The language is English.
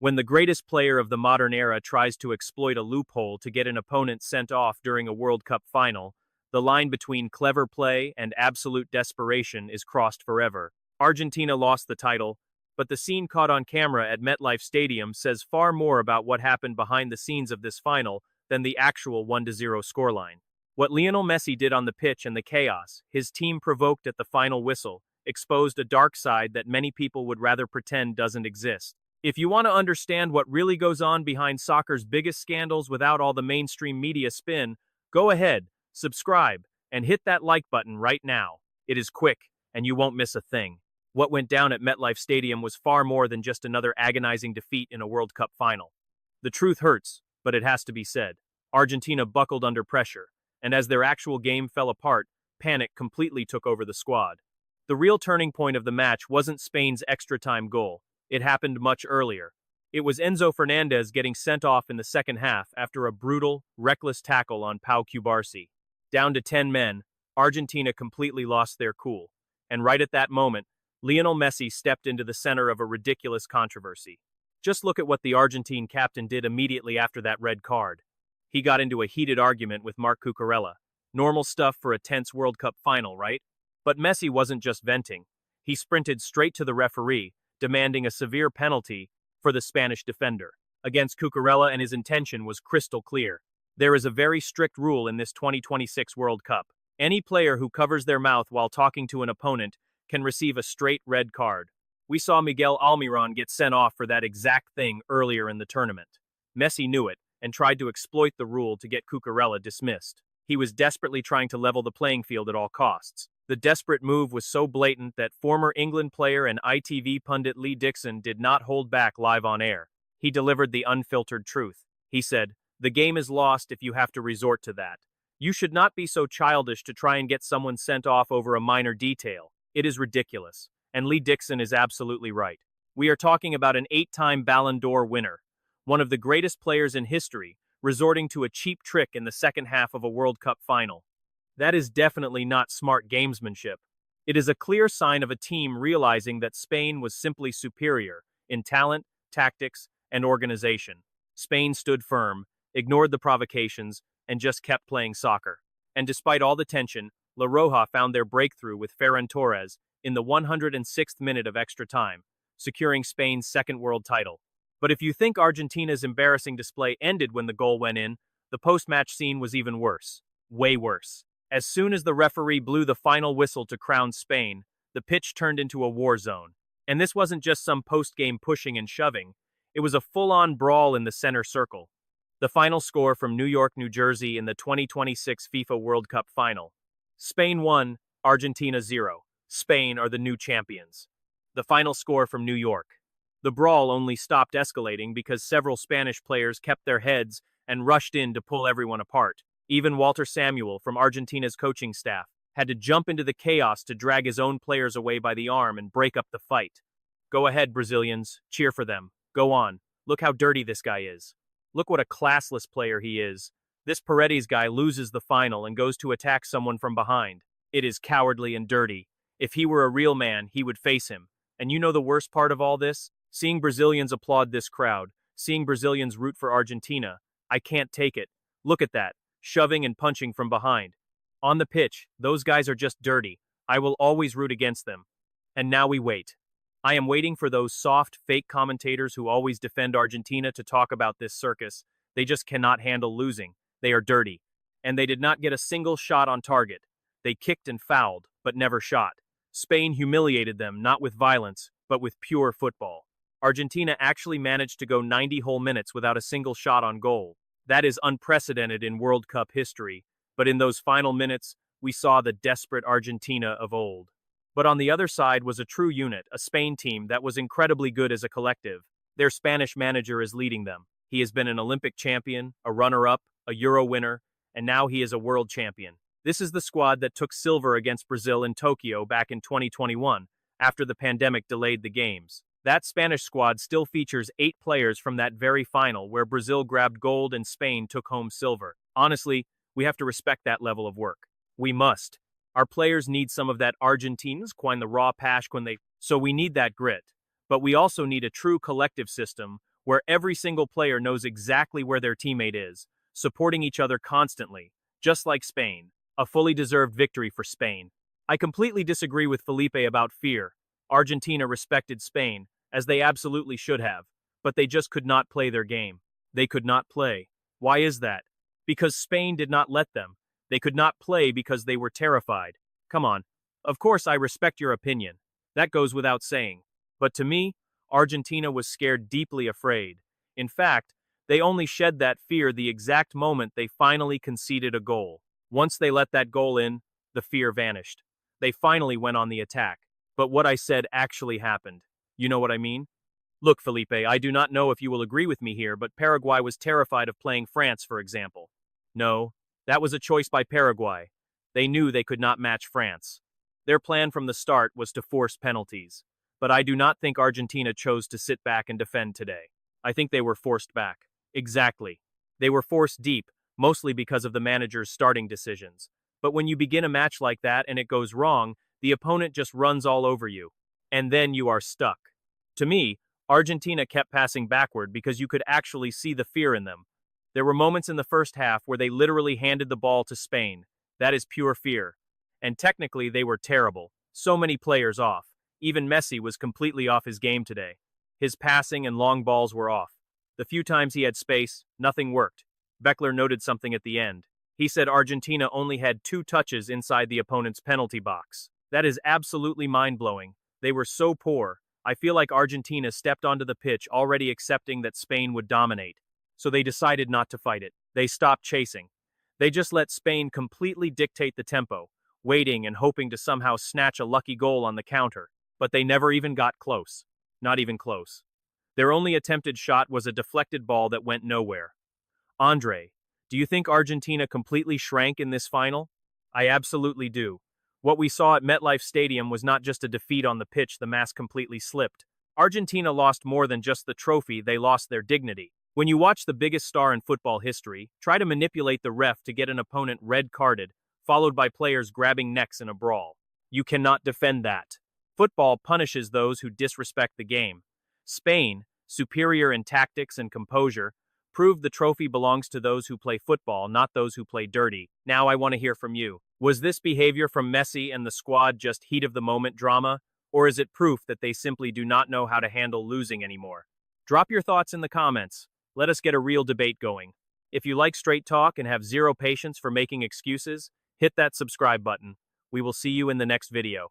When the greatest player of the modern era tries to exploit a loophole to get an opponent sent off during a World Cup final, the line between clever play and absolute desperation is crossed forever. Argentina lost the title, but the scene caught on camera at MetLife Stadium says far more about what happened behind the scenes of this final than the actual 1-0 scoreline. What Lionel Messi did on the pitch and the chaos his team provoked at the final whistle exposed a dark side that many people would rather pretend doesn't exist. If you want to understand what really goes on behind soccer's biggest scandals without all the mainstream media spin, go ahead, subscribe, and hit that like button right now. It is quick, and you won't miss a thing. What went down at MetLife Stadium was far more than just another agonizing defeat in a World Cup final. The truth hurts, but it has to be said. Argentina buckled under pressure, and as their actual game fell apart, panic completely took over the squad. The real turning point of the match wasn't Spain's extra-time goal. It happened much earlier. It was Enzo Fernández getting sent off in the second half after a brutal, reckless tackle on Pau Cubarsí. Down to 10 men, Argentina completely lost their cool. And right at that moment, Lionel Messi stepped into the center of a ridiculous controversy. Just look at what the Argentine captain did immediately after that red card. He got into a heated argument with Marc Cucurella. Normal stuff for a tense World Cup final, right? But Messi wasn't just venting. He sprinted straight to the referee, demanding a severe penalty for the Spanish defender. Against Cucurella, and his intention was crystal clear. There is a very strict rule in this 2026 World Cup. Any player who covers their mouth while talking to an opponent can receive a straight red card. We saw Miguel Almiron get sent off for that exact thing earlier in the tournament. Messi knew it and tried to exploit the rule to get Cucurella dismissed. He was desperately trying to level the playing field at all costs. The desperate move was so blatant that former England player and ITV pundit Lee Dixon did not hold back live on air. He delivered the unfiltered truth. He said, "The game is lost if you have to resort to that. You should not be so childish to try and get someone sent off over a minor detail. It is ridiculous." And Lee Dixon is absolutely right. We are talking about an 8-time Ballon d'Or winner, one of the greatest players in history, resorting to a cheap trick in the second half of a World Cup final. That is definitely not smart gamesmanship. It is a clear sign of a team realizing that Spain was simply superior in talent, tactics, and organization. Spain stood firm, ignored the provocations, and just kept playing soccer. And despite all the tension, La Roja found their breakthrough with Ferran Torres in the 106th minute of extra time, securing Spain's second world title. But if you think Argentina's embarrassing display ended when the goal went in, the post-match scene was even worse. Way worse. As soon as the referee blew the final whistle to crown Spain, the pitch turned into a war zone. And this wasn't just some post-game pushing and shoving. It was a full-on brawl in the center circle. The final score from New York, New Jersey in the 2026 FIFA World Cup final. Spain 1, Argentina 0. Spain are the new champions. The final score from New York. The brawl only stopped escalating because several Spanish players kept their heads and rushed in to pull everyone apart. Even Walter Samuel from Argentina's coaching staff had to jump into the chaos to drag his own players away by the arm and break up the fight. Go ahead, Brazilians. Cheer for them. Go on. Look how dirty this guy is. Look what a classless player he is. This Paredes guy loses the final and goes to attack someone from behind. It is cowardly and dirty. If he were a real man, he would face him. And you know the worst part of all this? Seeing Brazilians applaud this crowd, seeing Brazilians root for Argentina, I can't take it. Look at that. Shoving and punching from behind. On the pitch, those guys are just dirty. I will always root against them. And now we wait. I am waiting for those soft, fake commentators who always defend Argentina to talk about this circus. They just cannot handle losing. They are dirty. And they did not get a single shot on target. They kicked and fouled, but never shot. Spain humiliated them not with violence, but with pure football. Argentina actually managed to go 90 whole minutes without a single shot on goal. That is unprecedented in World Cup history, but in those final minutes, we saw the desperate Argentina of old. But on the other side was a true unit, a Spain team that was incredibly good as a collective. Their Spanish manager is leading them. He has been an Olympic champion, a runner-up, a Euro winner, and now he is a world champion. This is the squad that took silver against Brazil in Tokyo back in 2021, after the pandemic delayed the games. That Spanish squad still features 8 players from that very final where Brazil grabbed gold and Spain took home silver. Honestly, we have to respect that level of work. We must. Our players need some of that Argentines, the raw pash so we need that grit. But we also need a true collective system where every single player knows exactly where their teammate is, supporting each other constantly, just like Spain. A fully deserved victory for Spain. I completely disagree with Felipe about fear. Argentina respected Spain, as they absolutely should have, but they just could not play their game. They could not play. Why is that? Because Spain did not let them. They could not play because they were terrified. Come on. Of course, I respect your opinion. That goes without saying. But to me, Argentina was scared, deeply afraid. In fact, they only shed that fear the exact moment they finally conceded a goal. Once they let that goal in, the fear vanished. They finally went on the attack. But what I said actually happened. You know what I mean? Look, Felipe, I do not know if you will agree with me here, but Paraguay was terrified of playing France, for example. No, that was a choice by Paraguay. They knew they could not match France. Their plan from the start was to force penalties. But I do not think Argentina chose to sit back and defend today. I think they were forced back. Exactly. They were forced deep, mostly because of the manager's starting decisions. But when you begin a match like that and it goes wrong, the opponent just runs all over you. And then you are stuck. To me, Argentina kept passing backward because you could actually see the fear in them. There were moments in the first half where they literally handed the ball to Spain. That is pure fear. And technically they were terrible. So many players off. Even Messi was completely off his game today. His passing and long balls were off. The few times he had space, nothing worked. Beckler noted something at the end. He said Argentina only had 2 touches inside the opponent's penalty box. That is absolutely mind-blowing. They were so poor. I feel like Argentina stepped onto the pitch already accepting that Spain would dominate. So they decided not to fight it. They stopped chasing. They just let Spain completely dictate the tempo, waiting and hoping to somehow snatch a lucky goal on the counter. But they never even got close. Not even close. Their only attempted shot was a deflected ball that went nowhere. Andre, do you think Argentina completely shrank in this final? I absolutely do. What we saw at MetLife Stadium was not just a defeat on the pitch, the mask completely slipped. Argentina lost more than just the trophy, they lost their dignity. When you watch the biggest star in football history try to manipulate the ref to get an opponent red-carded, followed by players grabbing necks in a brawl, you cannot defend that. Football punishes those who disrespect the game. Spain, superior in tactics and composure, proved the trophy belongs to those who play football, not those who play dirty. Now I want to hear from you. Was this behavior from Messi and the squad just heat-of-the-moment drama, or is it proof that they simply do not know how to handle losing anymore? Drop your thoughts in the comments. Let us get a real debate going. If you like straight talk and have zero patience for making excuses, hit that subscribe button. We will see you in the next video.